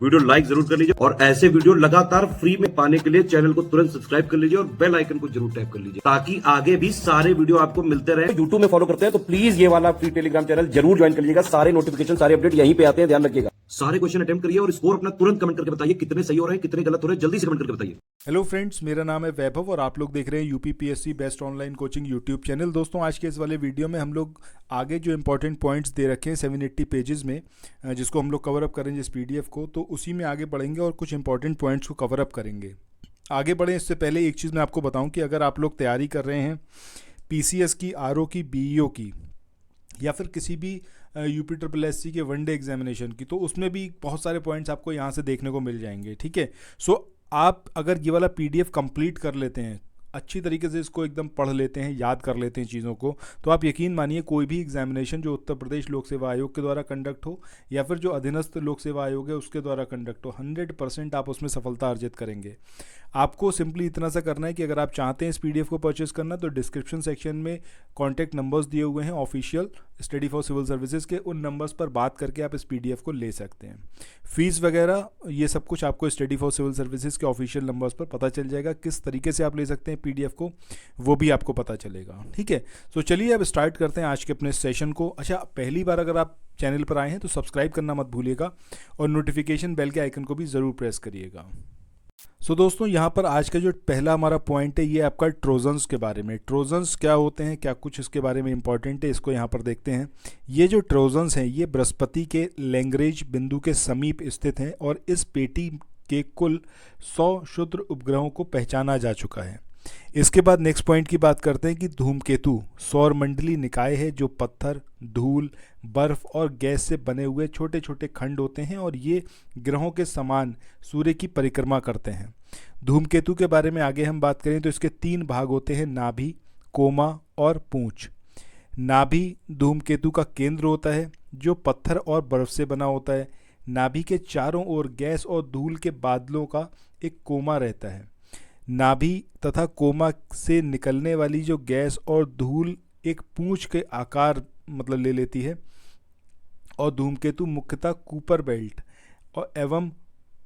Video like जरूर कर लीजिए और ऐसे वीडियो लगातार फ्री में पाने के लिए चैनल को तुरंत सब्सक्राइब कर लीजिए और बेल आइकन को जरूर टैप कर लीजिए ताकि आगे भी सारे वीडियो आपको मिलते रहे। यूट्यूब में फॉलो करते हैं तो प्लीज ये वाला फ्री टेलीग्राम चैनल जरूर ज्वाइन कर लीजिएगा। सारे नोटिफिकेशन सारे अपडेट यहीं पे आते हैं, ध्यान रखिएगा। सारे क्वेश्चन अटेम्प्ट करिए और स्कोर अपना तुरंत कमेंट करके बताइए कितने सही हो रहे हैं कितने गलत हो रहे हैं, जल्दी से कमेंट करके बताइए। हेलो फ्रेंड्स, मेरा नाम है वैभव और आप लोग देख रहे हैं UPPSC best online coaching YouTube channel. दोस्तों, आज के इस वाले वीडियो में हम लोग आगे जो इंपॉर्टेंट पॉइंट्स दे रखे हैं 780 पेजेस में, जिसको हम लोग कवर अप करेंगे इस पीडीएफ को, तो उसी में आगे बढ़ेंगे और कुछ इंपॉर्टेंट पॉइंट्स को कवर अप करेंगे। आगे बढ़ें इससे पहले एक चीज़ मैं आपको बताऊं कि अगर आप लोग तैयारी कर रहे हैं पीसीएस की, आरओ की, बीईओ की या फिर किसी भी यूपी के वनडे एग्जामिनेशन की, तो उसमें भी बहुत सारे पॉइंट्स आपको यहाँ से देखने को मिल जाएंगे। ठीक है, सो आप अगर ये वाला पीडीएफ कंप्लीट कर लेते हैं, अच्छी तरीके से इसको एकदम पढ़ लेते हैं, याद कर लेते हैं चीज़ों को, तो आप यकीन मानिए कोई भी एग्जामिनेशन जो उत्तर प्रदेश लोक सेवा आयोग के द्वारा कंडक्ट हो या फिर जो अधीनस्थ लोक सेवा आयोग है उसके द्वारा कंडक्ट हो, 100% आप उसमें सफलता अर्जित करेंगे। आपको सिंपली इतना सा करना है कि अगर आप चाहते हैं इस पीडीएफ को परचेस करना, तो डिस्क्रिप्शन सेक्शन में कॉन्टैक्ट नंबर्स दिए हुए हैं official study for civil services के, उन नंबर्स पर बात करके आप इस पीडीएफ को ले सकते हैं। फीस वगैरह ये सब कुछ आपको स्टडी फॉर सिविल सर्विसेज के ऑफिशियल नंबर्स पर पता चल जाएगा। किस तरीके से आप ले सकते हैं पीडीएफ को वो भी आपको पता चलेगा। ठीक है, तो चलिए अब स्टार्ट करते हैं आज के अपने सेशन को। अच्छा, पहली बार अगर आप चैनल पर आए हैं तो सब्सक्राइब करना मत भूलिएगा और नोटिफिकेशन बेल के आइकन को भी ज़रूर प्रेस करिएगा। सो दोस्तों, यहाँ पर आज का जो पहला हमारा पॉइंट है ये आपका ट्रोजन्स के बारे में। ट्रोजन्स क्या होते हैं, क्या कुछ इसके बारे में इंपॉर्टेंट है, इसको यहाँ पर देखते हैं। ये जो ट्रोजन्स हैं ये बृहस्पति के लैग्रेंज बिंदु के समीप स्थित हैं और इस पेटी के कुल 100 क्षुद्र उपग्रहों को पहचाना जा चुका है। इसके बाद नेक्स्ट पॉइंट की बात करते हैं कि धूमकेतु सौर मंडलीय निकाय है जो पत्थर, धूल, बर्फ और गैस से बने हुए छोटे छोटे खंड होते हैं और ये ग्रहों के समान सूर्य की परिक्रमा करते हैं। धूमकेतु के बारे में आगे हम बात करें तो इसके 3 भाग होते हैं, नाभि, कोमा और पूंछ। नाभि धूमकेतु का केंद्र होता है जो पत्थर और बर्फ से बना होता है। नाभि के चारों ओर गैस और धूल के बादलों का एक कोमा रहता है। नाभि तथा कोमा से निकलने वाली जो गैस और धूल एक पूंछ के आकार ले लेती है और धूमकेतु मुख्यतः कूपर बेल्ट और एवं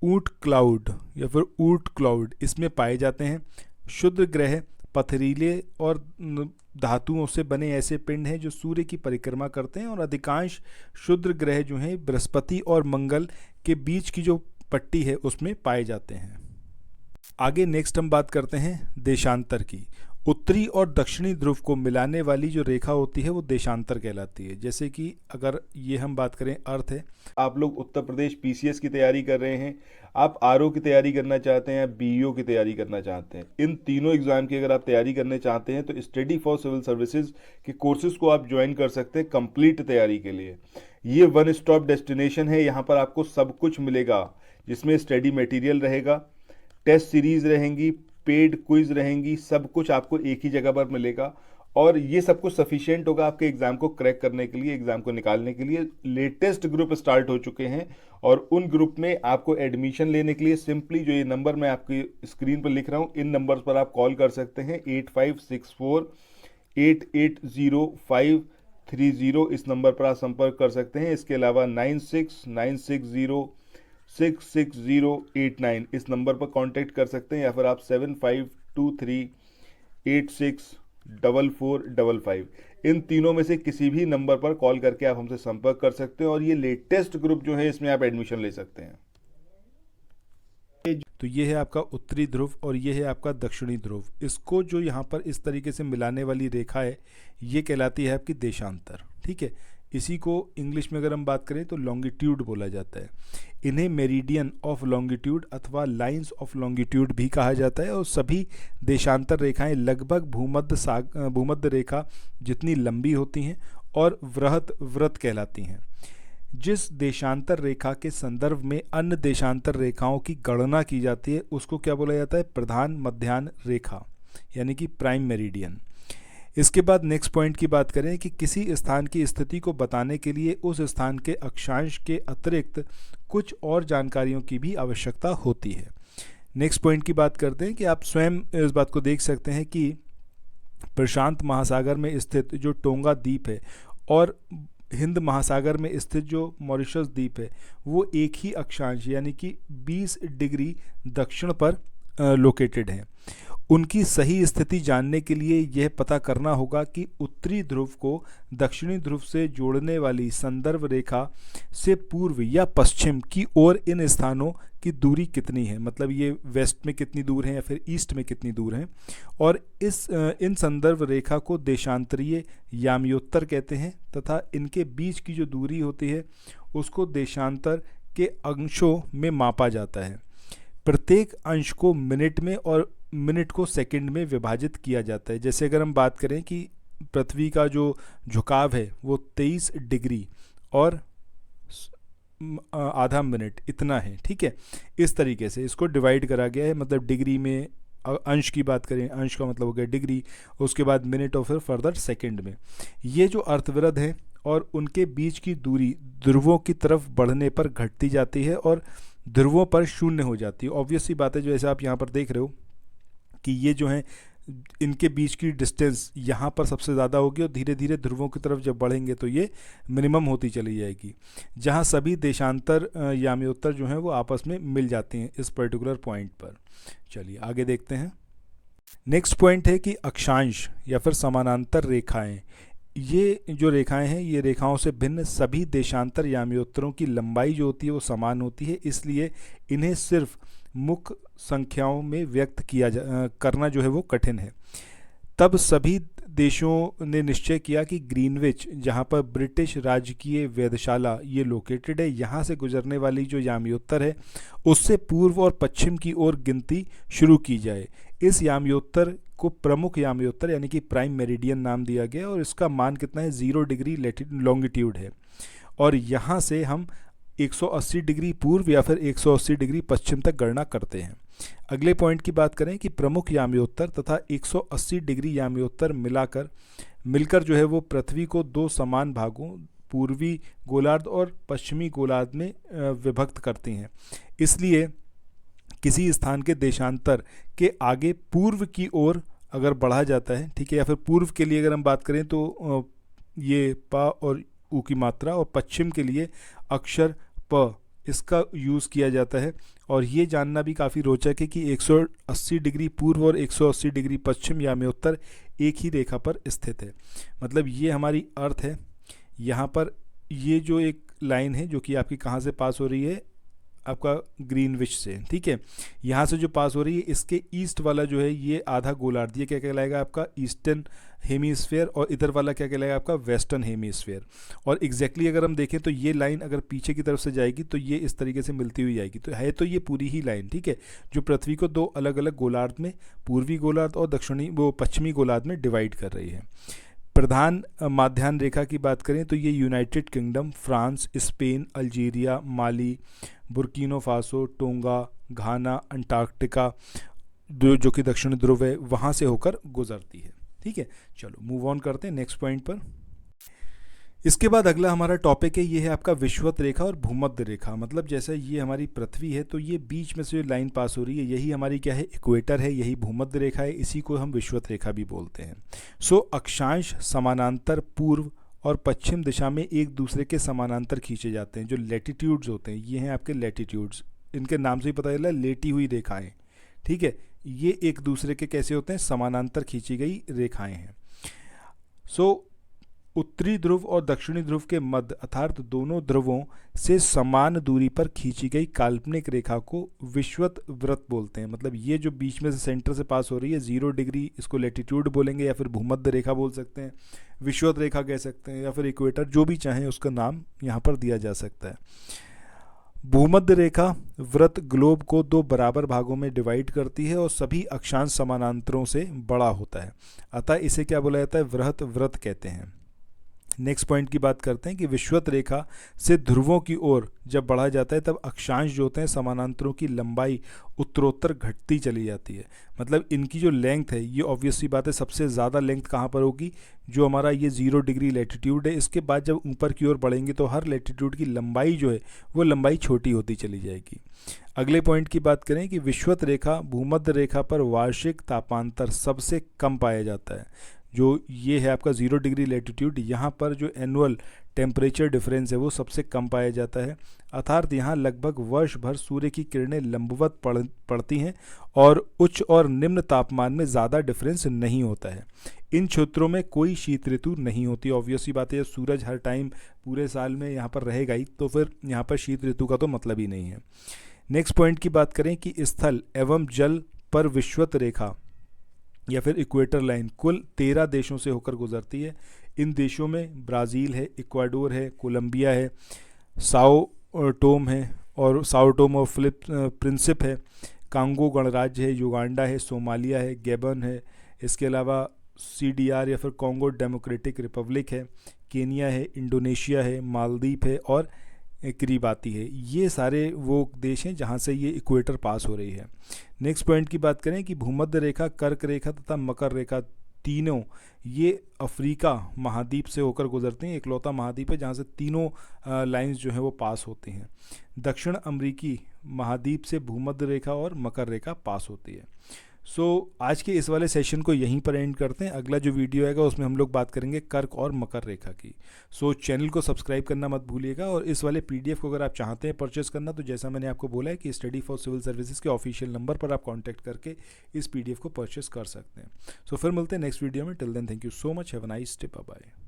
ऊट क्लाउड या फिर ऊट क्लाउड इसमें पाए जाते हैं। क्षुद्र ग्रह पथरीले और धातुओं से बने ऐसे पिंड हैं जो सूर्य की परिक्रमा करते हैं और अधिकांश क्षुद्र ग्रह जो हैं बृहस्पति और मंगल के बीच की जो पट्टी है उसमें पाए जाते हैं। आगे नेक्स्ट हम बात करते हैं देशांतर की। उत्तरी और दक्षिणी ध्रुव को मिलाने वाली जो रेखा होती है वो देशांतर कहलाती है। जैसे कि अगर ये हम बात करें अर्थ है, आप लोग उत्तर प्रदेश पीसीएस की तैयारी कर रहे हैं, आप आरओ की तैयारी करना चाहते हैं, बीईओ की तैयारी करना चाहते हैं, इन तीनों एग्जाम की अगर आप तैयारी करने चाहते हैं तो स्टडी फॉर सिविल सर्विसेज के कोर्सेज को आप ज्वाइन कर सकते हैं कंप्लीट तैयारी के लिए। ये वन स्टॉप डेस्टिनेशन है, यहाँ पर आपको सब कुछ मिलेगा जिसमें स्टडी मटेरियल रहेगा, टेस्ट सीरीज रहेंगी, पेड क्विज रहेंगी, सब कुछ आपको एक ही जगह पर मिलेगा और ये सब कुछ सफिशिएंट होगा आपके एग्जाम को क्रैक करने के लिए, एग्जाम को निकालने के लिए। लेटेस्ट ग्रुप स्टार्ट हो चुके हैं और उन ग्रुप में आपको एडमिशन लेने के लिए सिंपली जो ये नंबर मैं आपकी स्क्रीन पर लिख रहा हूँ, इन नंबर्स पर आप कॉल कर सकते हैं। 8564-880530 इस नंबर पर आप संपर्क कर सकते हैं। इसके अलावा 9696066089 इस नंबर पर कांटेक्ट कर सकते हैं या फिर आप 7523864455 इन तीनों में से किसी भी नंबर पर कॉल करके आप हमसे संपर्क कर सकते हैं और ये लेटेस्ट ग्रुप जो है इसमें आप एडमिशन ले सकते हैं। तो ये है आपका उत्तरी ध्रुव और ये है आपका दक्षिणी ध्रुव। इसको जो यहाँ पर इस तरीके से मिलाने वाली रेखा है ये कहलाती है आपकी देशांतर। ठीक है, इसी को इंग्लिश में अगर हम बात करें तो लॉन्गिट्यूड बोला जाता है। इन्हें मेरिडियन ऑफ लॉन्गिट्यूड अथवा लाइंस ऑफ लॉन्गिट्यूड भी कहा जाता है और सभी देशांतर रेखाएं लगभग भूमध्य रेखा जितनी लंबी होती हैं और वृहत व्रत कहलाती हैं। जिस देशांतर रेखा के संदर्भ में अन्य देशांतर रेखाओं की गणना की जाती है उसको क्या बोला जाता है, प्रधान मध्याह्न रेखा यानी कि प्राइम मेरिडियन। इसके बाद नेक्स्ट पॉइंट की बात करें कि किसी स्थान की स्थिति को बताने के लिए उस स्थान के अक्षांश के अतिरिक्त कुछ और जानकारियों की भी आवश्यकता होती है। नेक्स्ट पॉइंट की बात करते हैं कि आप स्वयं इस बात को देख सकते हैं कि प्रशांत महासागर में स्थित जो टोंगा द्वीप है और हिंद महासागर में स्थित जो मॉरिशस द्वीप है वो एक ही अक्षांश यानी कि 20 डिग्री दक्षिण पर लोकेटेड है। उनकी सही स्थिति जानने के लिए यह पता करना होगा कि उत्तरी ध्रुव को दक्षिणी ध्रुव से जोड़ने वाली संदर्भ रेखा से पूर्व या पश्चिम की ओर इन स्थानों की दूरी कितनी है, मतलब ये वेस्ट में कितनी दूर है या फिर ईस्ट में कितनी दूर है। और इन संदर्भ रेखा को देशांतरीय याम्योत्तर कहते हैं तथा इनके बीच की जो दूरी होती है उसको देशांतर के अंशों में मापा जाता है। प्रत्येक अंश को मिनट में और मिनट को सेकंड में विभाजित किया जाता है। जैसे अगर हम बात करें कि पृथ्वी का जो झुकाव है वो 23 डिग्री और आधा मिनट इतना है, ठीक है। इस तरीके से इसको डिवाइड करा गया है, मतलब डिग्री में अंश की बात करें, अंश का मतलब हो गया डिग्री, उसके बाद मिनट और फिर फर्दर सेकंड में। ये जो अर्धवृत्त है और उनके बीच की दूरी ध्रुवों की तरफ बढ़ने पर घटती जाती है और ध्रुवों पर शून्य हो जाती है। ऑब्वियस सी बात है, जो ऐसे आप यहाँ पर देख रहे हो कि ये जो है इनके बीच की डिस्टेंस यहाँ पर सबसे ज़्यादा होगी और धीरे धीरे ध्रुवों की तरफ जब बढ़ेंगे तो ये मिनिमम होती चली जाएगी, जहाँ सभी देशांतर याम्योत्तर जो हैं वो आपस में मिल जाते हैं इस पर्टिकुलर पॉइंट पर। चलिए आगे देखते हैं। नेक्स्ट पॉइंट है कि अक्षांश या फिर समानांतर रेखाएं। ये जो रेखाएं हैं ये रेखाओं से भिन्न सभी देशांतर याम्योत्तरों की लंबाई जो होती है वो समान होती है, इसलिए इन्हें सिर्फ मुख्य संख्याओं में व्यक्त करना जो है वो कठिन है। तब सभी देशों ने निश्चय किया कि ग्रीनविच, जहाँ पर ब्रिटिश राजकीय वेधशाला ये लोकेटेड है, यहाँ से गुजरने वाली जो याम्योत्तर है उससे पूर्व और पश्चिम की ओर गिनती शुरू की जाए। इस याम्योत्तर को प्रमुख याम्योत्तर यानी कि प्राइम मेरिडियन नाम दिया गया और इसका मान कितना है 0 डिग्री लॉन्गिट्यूड है और यहाँ से हम 180 डिग्री पूर्व या फिर 180 डिग्री पश्चिम तक गणना करते हैं। अगले पॉइंट की बात करें कि प्रमुख याम्योत्तर तथा 180 डिग्री याम्योत्तर मिलकर जो है वो पृथ्वी को दो समान भागों पूर्वी गोलार्ध और पश्चिमी गोलार्ध में विभक्त करती हैं। इसलिए किसी स्थान के देशांतर के आगे पूर्व की ओर अगर बढ़ा जाता है, ठीक है, या फिर पूर्व के लिए अगर हम बात करें तो ये प और ऊ की मात्रा, और पश्चिम के लिए अक्षर प इसका यूज़ किया जाता है। और ये जानना भी काफ़ी रोचक है कि 180 डिग्री पूर्व और 180 डिग्री पश्चिम याम्योत्तर एक ही रेखा पर स्थित है। मतलब ये हमारी अर्थ है, यहाँ पर ये जो एक लाइन है जो कि आपकी कहाँ से पास हो रही है, आपका ग्रीनविच से, ठीक है, यहाँ से जो पास हो रही है इसके ईस्ट वाला जो है ये आधा गोलार्ध, ये क्या कहलाएगा आपका ईस्टर्न हेमीस्फेयर, और इधर वाला क्या कहलाएगा आपका वेस्टर्न हेमीस्फेयर। और एग्जैक्टली अगर हम देखें तो ये लाइन अगर पीछे की तरफ से जाएगी तो ये इस तरीके से मिलती हुई जाएगी, तो है तो ये पूरी ही लाइन, ठीक है, जो पृथ्वी को दो अलग अलग गोलार्ध में, पूर्वी गोलार्ध और पश्चिमी गोलार्ध में डिवाइड कर रही है। प्रधान माध्यान्ह रेखा की बात करें तो ये United Kingdom, France, Spain, Algeria, Mali, Burkina Faso, Tonga, Ghana, Antarctica जो कि दक्षिण ध्रुव है वहाँ से होकर गुजरती है। ठीक है, चलो मूव ऑन करते हैं नेक्स्ट पॉइंट पर। इसके बाद अगला हमारा टॉपिक है, ये है आपका विषुवत रेखा और भूमध्य रेखा। मतलब जैसे ये हमारी पृथ्वी है तो ये बीच में से जो लाइन पास हो रही है यही हमारी क्या है, इक्वेटर है, यही भूमध्य रेखा है, इसी को हम विषुवत रेखा भी बोलते हैं। सो अक्षांश समानांतर पूर्व और पश्चिम दिशा में एक दूसरे के समानांतर खींचे जाते हैं। जो लैटिट्यूड्स होते हैं ये हैं आपके लैटिट्यूड्स, इनके नाम से ही पता चला लेटी हुई रेखाएं, ठीक है, ये एक दूसरे के कैसे होते हैं, समानांतर खींची गई रेखाएं हैं। सो उत्तरी ध्रुव और दक्षिणी ध्रुव के मध्य अर्थात दोनों ध्रुवों से समान दूरी पर खींची गई काल्पनिक रेखा को विषुवत वृत्त बोलते हैं। मतलब ये जो बीच में से सेंटर से पास हो रही है 0 डिग्री, इसको लैटिट्यूड बोलेंगे या फिर भूमध्य रेखा बोल सकते हैं, विषुवत रेखा कह सकते हैं, या फिर इक्वेटर, जो भी चाहें उसका नाम यहाँ पर दिया जा सकता है। भूमध्य रेखा वृत्त ग्लोब को दो बराबर भागों में डिवाइड करती है और सभी अक्षांश समानांतरों से बड़ा होता है, अतः इसे क्या बोला जाता है, वृहत वृत्त कहते हैं। नेक्स्ट पॉइंट की बात करते हैं कि विषुवत रेखा से ध्रुवों की ओर जब बढ़ा जाता है तब अक्षांश जो होते हैं समानांतरों की लंबाई उत्तरोत्तर घटती चली जाती है। मतलब इनकी जो लेंथ है ये ऑब्वियस सी बात है, सबसे ज़्यादा लेंथ कहाँ पर होगी, जो हमारा ये 0 डिग्री लैटिट्यूड है, इसके बाद जब ऊपर की ओर बढ़ेंगे तो हर लैटिट्यूड की लंबाई जो है वो लंबाई छोटी होती चली जाएगी। अगले पॉइंट की बात करें कि विषुवत रेखा भूमध्य रेखा पर वार्षिक तापांतर सबसे कम पाया जाता है। जो ये है आपका 0 डिग्री लैटिट्यूड, यहाँ पर जो एनुअल टेम्परेचर डिफरेंस है वो सबसे कम पाया जाता है, अर्थात यहाँ लगभग वर्ष भर सूर्य की किरणें लंबवत पड़ती हैं और उच्च और निम्न तापमान में ज़्यादा डिफरेंस नहीं होता है। इन क्षेत्रों में कोई शीत ऋतु नहीं होती। ऑब्वियस सी बात है, सूरज हर टाइम पूरे साल में यहाँ पर रहेगा ही, तो फिर यहाँ पर शीत ऋतु का तो मतलब ही नहीं है। नेक्स्ट पॉइंट की बात करें कि स्थल एवं जल पर विषुवत रेखा या फिर इक्वेटर लाइन कुल 13 देशों से होकर गुजरती है। इन देशों में ब्राज़ील है, इक्वाडोर है, कोलंबिया है, साओ टोम है और साओ टोम और प्रिंसिप है, कांगो गणराज्य है, युगांडा है, सोमालिया है, गैबन है, इसके अलावा CDR या फिर कॉन्गो डेमोक्रेटिक रिपब्लिक है, केनिया है, इंडोनेशिया है, मालदीव है और किरीबाती है। ये सारे वो देश हैं जहाँ से ये इक्वेटर पास हो रही है। नेक्स्ट पॉइंट की बात करें कि भूमध्य रेखा, कर्क रेखा तथा मकर रेखा तीनों ये अफ्रीका महाद्वीप से होकर गुजरते हैं। इकलौता महाद्वीप है जहाँ से तीनों लाइंस जो हैं वो पास होती हैं। दक्षिण अमेरिकी महाद्वीप से भूमध्य रेखा और मकर रेखा पास होती है। आज के इस वाले सेशन को यहीं पर एंड करते हैं। अगला जो वीडियो आएगा उसमें हम लोग बात करेंगे कर्क और मकर रेखा की। चैनल को सब्सक्राइब करना मत भूलिएगा और इस वाले PDF को अगर आप चाहते हैं परचेस करना, तो जैसा मैंने आपको बोला है कि स्टडी फॉर सिविल सर्विसेज के ऑफिशियल नंबर पर आप कॉन्टैक्ट करके इस PDF को परचेस कर सकते हैं। फिर मिलते हैं नेक्स्ट वीडियो में। Till then thank you so much, have a nice day, bye bye.